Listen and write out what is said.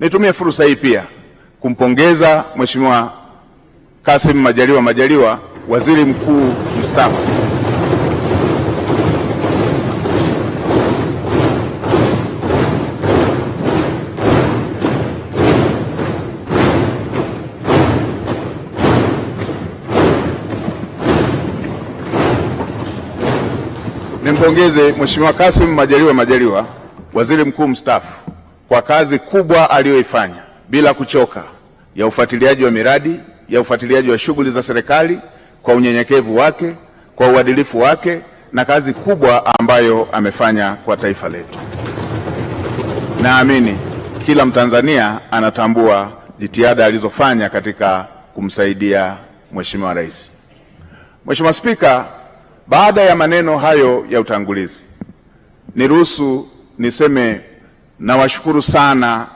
Nitumie fursa hii pia kumpongeza Mheshimiwa Kassim Majaliwa, Waziri Mkuu mstaafu. Nimpongeze Mheshimiwa Kassim Majaliwa, Waziri Mkuu mstaafu, kwa kazi kubwa aliyoifanya bila kuchoka ya ufuatiliaji wa miradi, ya ufuatiliaji wa shughuli za serikali, kwa unyenyekevu wake, kwa uadilifu wake na kazi kubwa ambayo amefanya kwa taifa letu. Naamini kila Mtanzania anatambua jitihada alizofanya katika kumsaidia Mheshimiwa Rais. Mheshimiwa Spika, baada ya maneno hayo ya utangulizi, niruhusu niseme nawashukuru sana